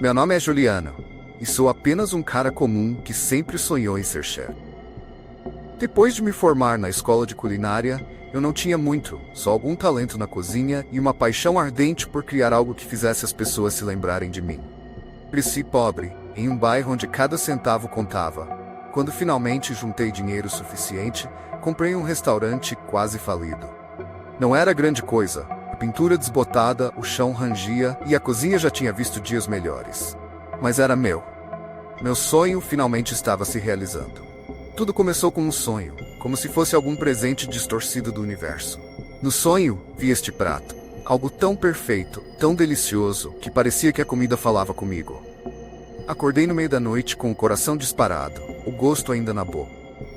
Meu nome é Juliano, e sou apenas um cara comum que sempre sonhou em ser chefe. Depois de me formar na escola de culinária, eu não tinha muito, só algum talento na cozinha e uma paixão ardente por criar algo que fizesse as pessoas se lembrarem de mim. Cresci pobre, em um bairro onde cada centavo contava. Quando finalmente juntei dinheiro suficiente, comprei um restaurante quase falido. Não era grande coisa, a pintura desbotada, o chão rangia e a cozinha já tinha visto dias melhores. Mas era meu. Meu sonho finalmente estava se realizando. Tudo começou com um sonho, como se fosse algum presente distorcido do universo. No sonho, vi este prato. Algo tão perfeito, tão delicioso, que parecia que a comida falava comigo. Acordei no meio da noite com o coração disparado, o gosto ainda na boca.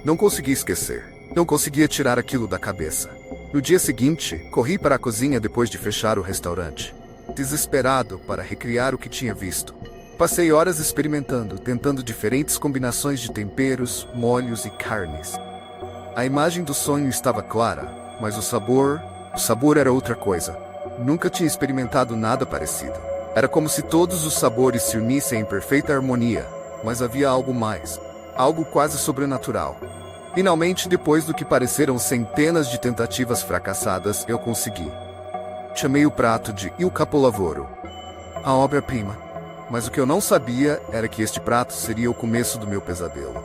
Não conseguia esquecer. Não conseguia tirar aquilo da cabeça. No dia seguinte, corri para a cozinha depois de fechar o restaurante. Desesperado para recriar o que tinha visto. Passei horas experimentando, tentando diferentes combinações de temperos, molhos e carnes. A imagem do sonho estava clara, mas o sabor era outra coisa. Nunca tinha experimentado nada parecido. Era como se todos os sabores se unissem em perfeita harmonia, mas havia algo mais, algo quase sobrenatural. Finalmente, depois do que pareceram centenas de tentativas fracassadas, eu consegui. Chamei o prato de Il Capolavoro, a obra-prima. Mas o que eu não sabia era que este prato seria o começo do meu pesadelo.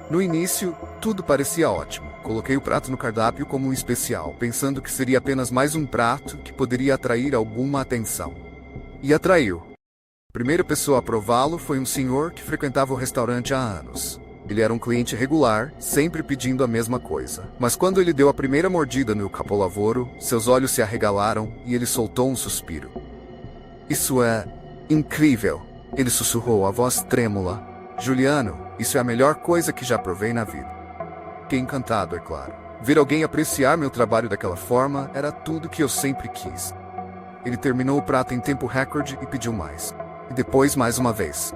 No início, tudo parecia ótimo. Coloquei o prato no cardápio como um especial, pensando que seria apenas mais um prato que poderia atrair alguma atenção. E atraiu. A primeira pessoa a prová-lo foi um senhor que frequentava o restaurante há anos. Ele era um cliente regular, sempre pedindo a mesma coisa. Mas quando ele deu a primeira mordida no capolavoro, seus olhos se arregalaram e ele soltou um suspiro. Isso é incrível, ele sussurrou, a voz trêmula. Juliano, isso é a melhor coisa que já provei na vida. Fiquei encantado, é claro. Ver alguém apreciar meu trabalho daquela forma era tudo que eu sempre quis. Ele terminou o prato em tempo recorde e pediu mais. E depois mais uma vez.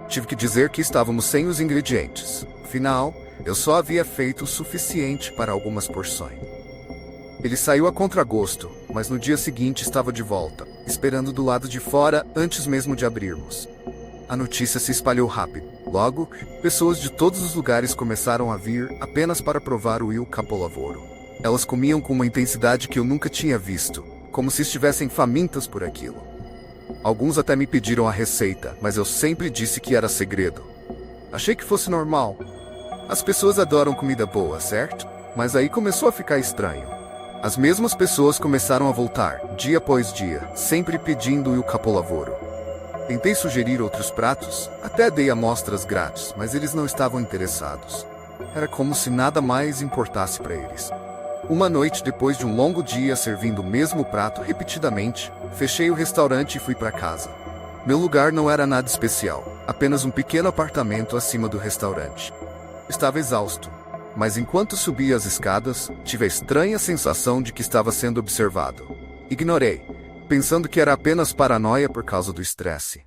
Tive que dizer que estávamos sem os ingredientes. Afinal, eu só havia feito o suficiente para algumas porções. Ele saiu a contragosto, mas no dia seguinte estava de volta, esperando do lado de fora antes mesmo de abrirmos. A notícia se espalhou rápido. Logo, pessoas de todos os lugares começaram a vir apenas para provar o Il Capolavoro. Elas comiam com uma intensidade que eu nunca tinha visto, como se estivessem famintas por aquilo. Alguns até me pediram a receita, mas eu sempre disse que era segredo. Achei que fosse normal. As pessoas adoram comida boa, certo? Mas aí começou a ficar estranho. As mesmas pessoas começaram a voltar, dia após dia, sempre pedindo o capolavoro. Tentei sugerir outros pratos, até dei amostras grátis, mas eles não estavam interessados. Era como se nada mais importasse para eles. Uma noite, depois de um longo dia servindo o mesmo prato repetidamente, fechei o restaurante e fui para casa. Meu lugar não era nada especial, apenas um pequeno apartamento acima do restaurante. Estava exausto, mas enquanto subia as escadas, tive a estranha sensação de que estava sendo observado. Ignorei, pensando que era apenas paranoia por causa do estresse.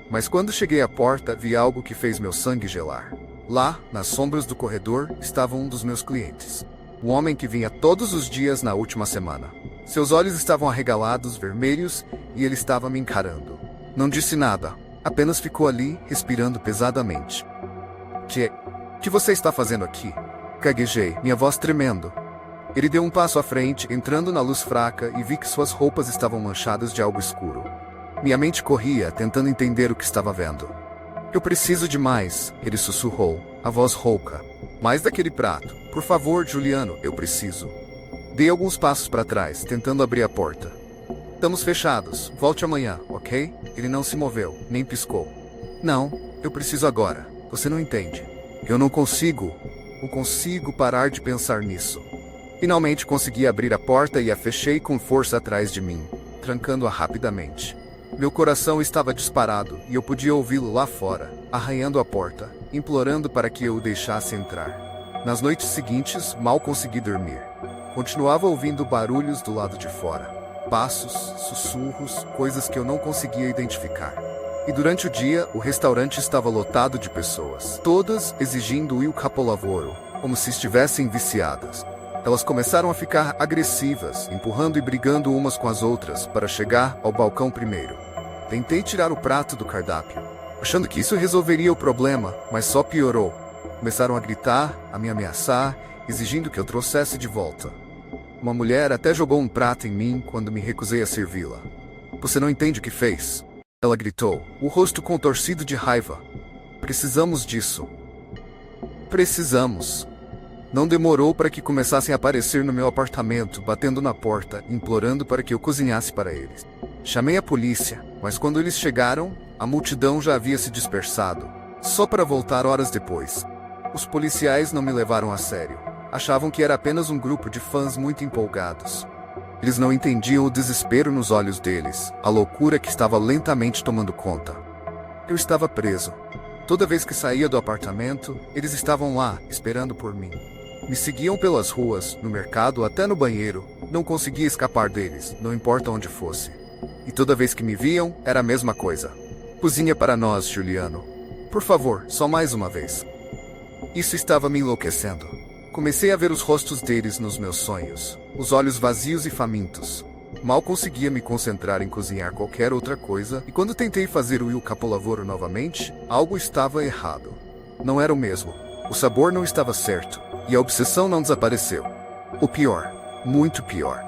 Mas quando cheguei à porta, vi algo que fez meu sangue gelar. Lá, nas sombras do corredor, estava um dos meus clientes. Um homem que vinha todos os dias na última semana. Seus olhos estavam arregalados, vermelhos, e ele estava me encarando. Não disse nada, apenas ficou ali, respirando pesadamente. Que você está fazendo aqui? Gaguejei, minha voz tremendo. Ele deu um passo à frente, entrando na luz fraca, e vi que suas roupas estavam manchadas de algo escuro. Minha mente corria, tentando entender o que estava vendo. Eu preciso de mais, ele sussurrou, a voz rouca. Mais daquele prato. Por favor, Juliano, eu preciso. Dei alguns passos para trás, tentando abrir a porta. Estamos fechados, volte amanhã, ok? Ele não se moveu, nem piscou. Não, eu preciso agora. Você não entende. Eu não consigo parar de pensar nisso. Finalmente consegui abrir a porta e a fechei com força atrás de mim, trancando-a rapidamente. Meu coração estava disparado e eu podia ouvi-lo lá fora, arranhando a porta, implorando para que eu o deixasse entrar. Nas noites seguintes, mal consegui dormir. Continuava ouvindo barulhos do lado de fora. Passos, sussurros, coisas que eu não conseguia identificar. E durante o dia, o restaurante estava lotado de pessoas, todas exigindo o Il Capolavoro, como se estivessem viciadas. Elas começaram a ficar agressivas, empurrando e brigando umas com as outras para chegar ao balcão primeiro. Tentei tirar o prato do cardápio, achando que isso resolveria o problema, mas só piorou. Começaram a gritar, a me ameaçar, exigindo que eu trouxesse de volta. Uma mulher até jogou um prato em mim quando me recusei a servi-la. Você não entende o que fez? Ela gritou, o rosto contorcido de raiva. Precisamos disso. Precisamos. Não demorou para que começassem a aparecer no meu apartamento, batendo na porta, implorando para que eu cozinhasse para eles. Chamei a polícia, mas quando eles chegaram, a multidão já havia se dispersado, só para voltar horas depois. Os policiais não me levaram a sério. Achavam que era apenas um grupo de fãs muito empolgados. Eles não entendiam o desespero nos olhos deles, a loucura que estava lentamente tomando conta. Eu estava preso. Toda vez que saía do apartamento, eles estavam lá, esperando por mim. Me seguiam pelas ruas, no mercado, até no banheiro. Não conseguia escapar deles, não importa onde fosse. E toda vez que me viam, era a mesma coisa. Cozinha para nós, Juliano. Por favor, só mais uma vez. Isso estava me enlouquecendo. Comecei a ver os rostos deles nos meus sonhos, os olhos vazios e famintos. Mal conseguia me concentrar em cozinhar qualquer outra coisa, e quando tentei fazer o Il Capolavoro novamente, algo estava errado. Não era o mesmo. O sabor não estava certo, e a obsessão não desapareceu. O pior, muito pior.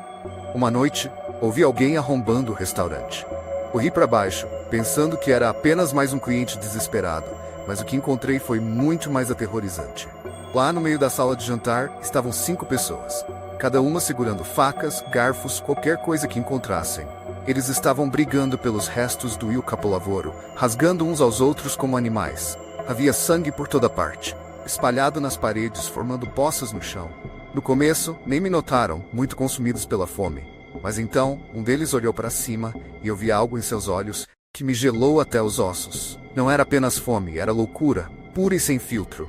Uma noite, ouvi alguém arrombando o restaurante. Corri para baixo, pensando que era apenas mais um cliente desesperado, mas o que encontrei foi muito mais aterrorizante. Lá no meio da sala de jantar, estavam 5 pessoas. Cada uma segurando facas, garfos, qualquer coisa que encontrassem. Eles estavam brigando pelos restos do Il Capolavoro, rasgando uns aos outros como animais. Havia sangue por toda parte, espalhado nas paredes, formando poças no chão. No começo, nem me notaram, muito consumidos pela fome. Mas então, um deles olhou para cima, e eu vi algo em seus olhos, que me gelou até os ossos. Não era apenas fome, era loucura, pura e sem filtro.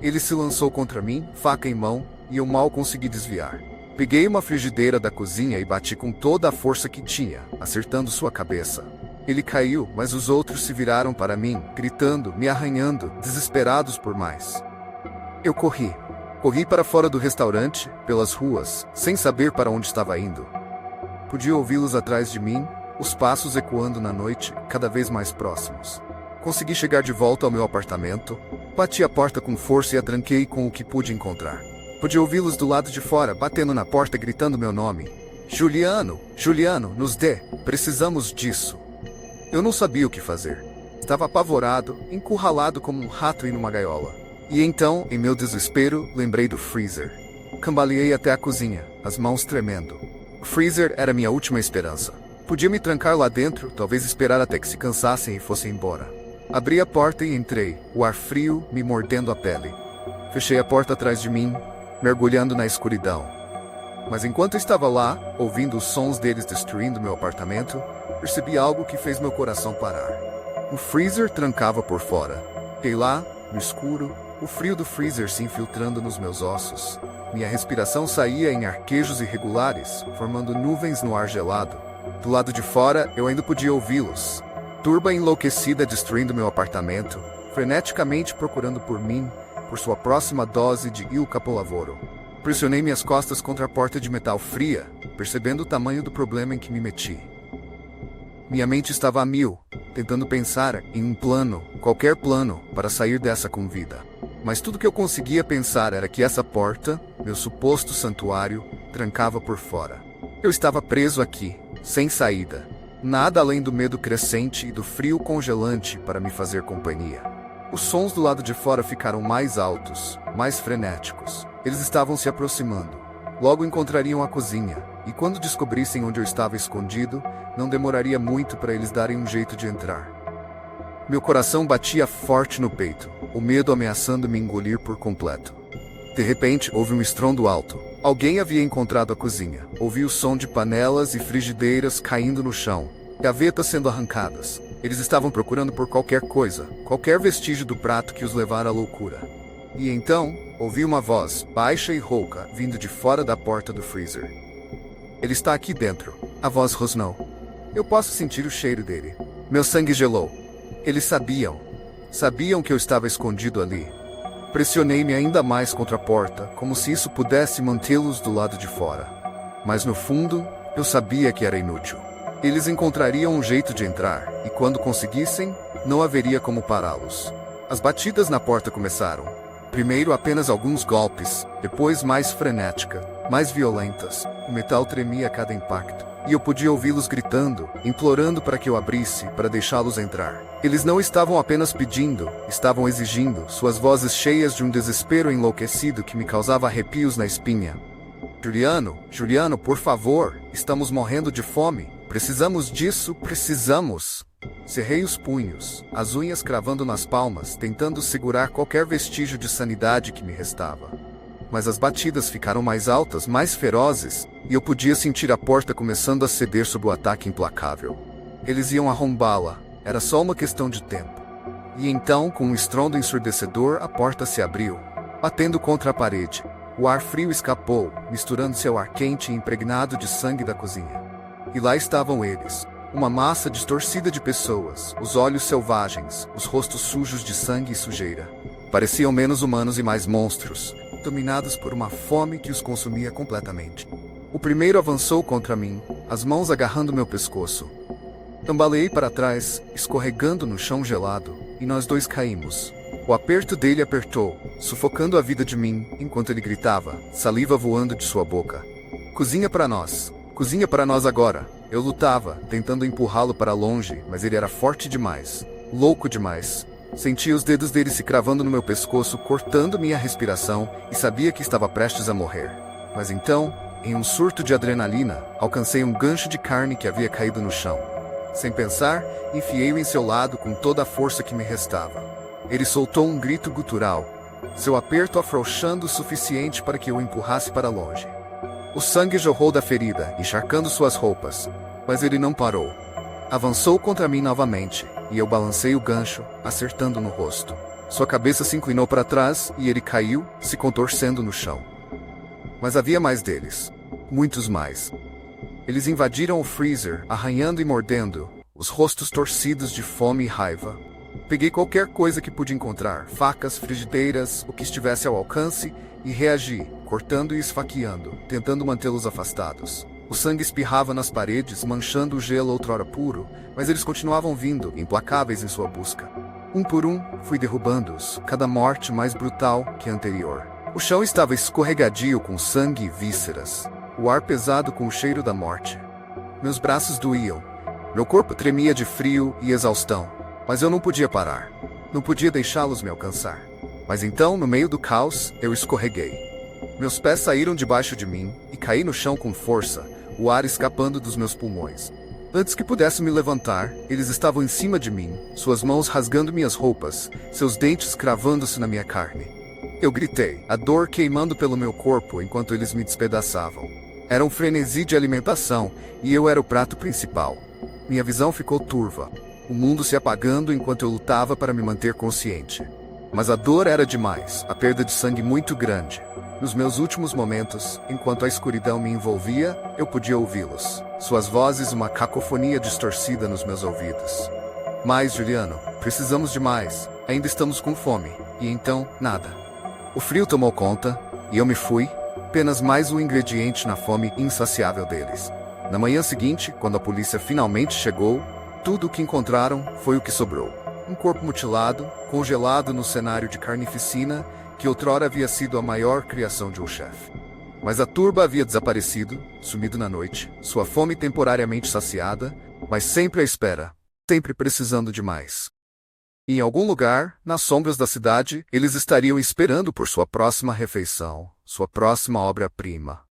Ele se lançou contra mim, faca em mão, e eu mal consegui desviar. Peguei uma frigideira da cozinha e bati com toda a força que tinha, acertando sua cabeça. Ele caiu, mas os outros se viraram para mim, gritando, me arranhando, desesperados por mais. Eu corri. Corri para fora do restaurante, pelas ruas, sem saber para onde estava indo. Podia ouvi-los atrás de mim, os passos ecoando na noite, cada vez mais próximos. Consegui chegar de volta ao meu apartamento, bati a porta com força e a tranquei com o que pude encontrar. Pude ouvi-los do lado de fora, batendo na porta, gritando meu nome. Juliano, Juliano, nos dê, precisamos disso. Eu não sabia o que fazer. Estava apavorado, encurralado como um rato em uma gaiola. E então, em meu desespero, lembrei do freezer. Cambaleei até a cozinha, as mãos tremendo. O freezer era minha última esperança. Podia me trancar lá dentro, talvez esperar até que se cansassem e fossem embora. Abri a porta e entrei, o ar frio me mordendo a pele. Fechei a porta atrás de mim, mergulhando na escuridão. Mas enquanto estava lá, ouvindo os sons deles destruindo meu apartamento, percebi algo que fez meu coração parar. O freezer trancava por fora. Fiquei lá, no escuro, o frio do freezer se infiltrando nos meus ossos. Minha respiração saía em arquejos irregulares, formando nuvens no ar gelado. Do lado de fora, eu ainda podia ouvi-los. Turba enlouquecida destruindo meu apartamento, freneticamente procurando por mim, por sua próxima dose de Il Capolavoro. Pressionei minhas costas contra a porta de metal fria, percebendo o tamanho do problema em que me meti. Minha mente estava a mil, tentando pensar em um plano, qualquer plano, para sair dessa com vida. Mas tudo que eu conseguia pensar era que essa porta, meu suposto santuário, trancava por fora. Eu estava preso aqui, sem saída. Nada além do medo crescente e do frio congelante para me fazer companhia. Os sons do lado de fora ficaram mais altos, mais frenéticos. Eles estavam se aproximando. Logo encontrariam a cozinha, e quando descobrissem onde eu estava escondido, não demoraria muito para eles darem um jeito de entrar. Meu coração batia forte no peito, o medo ameaçando me engolir por completo. De repente, houve um estrondo alto. Alguém havia encontrado a cozinha. Ouvi o som de panelas e frigideiras caindo no chão, gavetas sendo arrancadas. Eles estavam procurando por qualquer coisa, qualquer vestígio do prato que os levara à loucura. E então, ouvi uma voz, baixa e rouca, vindo de fora da porta do freezer. Ele está aqui dentro. A voz rosnou. Eu posso sentir o cheiro dele. Meu sangue gelou. Eles sabiam. Sabiam que eu estava escondido ali. Pressionei-me ainda mais contra a porta, como se isso pudesse mantê-los do lado de fora. Mas no fundo, eu sabia que era inútil. Eles encontrariam um jeito de entrar, e quando conseguissem, não haveria como pará-los. As batidas na porta começaram. Primeiro apenas alguns golpes, depois mais frenética, mais violentas. O metal tremia a cada impacto, e eu podia ouvi-los gritando, implorando para que eu abrisse, para deixá-los entrar. Eles não estavam apenas pedindo, estavam exigindo, suas vozes cheias de um desespero enlouquecido que me causava arrepios na espinha. Juliano, por favor, estamos morrendo de fome. Precisamos disso, precisamos. Cerrei os punhos, as unhas cravando nas palmas, tentando segurar qualquer vestígio de sanidade que me restava. Mas as batidas ficaram mais altas, mais ferozes, e eu podia sentir a porta começando a ceder sob o ataque implacável. Eles iam arrombá-la, era só uma questão de tempo. E então, com um estrondo ensurdecedor, a porta se abriu, batendo contra a parede. O ar frio escapou, misturando-se ao ar quente e impregnado de sangue da cozinha. E lá estavam eles, uma massa distorcida de pessoas, os olhos selvagens, os rostos sujos de sangue e sujeira. Pareciam menos humanos e mais monstros, dominados por uma fome que os consumia completamente. O primeiro avançou contra mim, as mãos agarrando meu pescoço. Tambaleei para trás, escorregando no chão gelado, e nós dois caímos. O aperto dele apertou, sufocando a vida de mim, enquanto ele gritava, saliva voando de sua boca. Cozinha para nós agora. Eu lutava, tentando empurrá-lo para longe, mas ele era forte demais, louco demais. Sentia os dedos dele se cravando no meu pescoço, cortando minha respiração, e sabia que estava prestes a morrer. Mas então, em um surto de adrenalina, alcancei um gancho de carne que havia caído no chão. Sem pensar, enfiei-o em seu lado com toda a força que me restava. Ele soltou um grito gutural, seu aperto afrouxando o suficiente para que eu o empurrasse para longe. O sangue jorrou da ferida, encharcando suas roupas, mas ele não parou. Avançou contra mim novamente, e eu balancei o gancho, acertando no rosto. Sua cabeça se inclinou para trás e ele caiu, se contorcendo no chão. Mas havia mais deles. Muitos mais. Eles invadiram o freezer, arranhando e mordendo, os rostos torcidos de fome e raiva. Peguei qualquer coisa que pude encontrar, facas, frigideiras, o que estivesse ao alcance, e reagi, cortando e esfaqueando, tentando mantê-los afastados. O sangue espirrava nas paredes, manchando o gelo outrora puro, mas eles continuavam vindo, implacáveis em sua busca. Um por um, fui derrubando-os, cada morte mais brutal que a anterior. O chão estava escorregadio com sangue e vísceras, o ar pesado com o cheiro da morte. Meus braços doíam, meu corpo tremia de frio e exaustão. Mas eu não podia parar. Não podia deixá-los me alcançar. Mas então, no meio do caos, eu escorreguei. Meus pés saíram debaixo de mim e caí no chão com força, o ar escapando dos meus pulmões. Antes que pudesse me levantar, eles estavam em cima de mim, suas mãos rasgando minhas roupas, seus dentes cravando-se na minha carne. Eu gritei, a dor queimando pelo meu corpo enquanto eles me despedaçavam. Era um frenesi de alimentação, e eu era o prato principal. Minha visão ficou turva. O mundo se apagando enquanto eu lutava para me manter consciente. Mas a dor era demais, a perda de sangue muito grande. Nos meus últimos momentos, enquanto a escuridão me envolvia, eu podia ouvi-los. Suas vozes, uma cacofonia distorcida nos meus ouvidos. Mais, Juliano, precisamos de mais. Ainda estamos com fome. E então, nada. O frio tomou conta, e eu me fui, apenas mais um ingrediente na fome insaciável deles. Na manhã seguinte, quando a polícia finalmente chegou, tudo o que encontraram foi o que sobrou. Um corpo mutilado, congelado no cenário de carnificina, que outrora havia sido a maior criação de um chefe. Mas a turba havia desaparecido, sumido na noite, sua fome temporariamente saciada, mas sempre à espera, sempre precisando de mais. E em algum lugar, nas sombras da cidade, eles estariam esperando por sua próxima refeição, sua próxima obra-prima.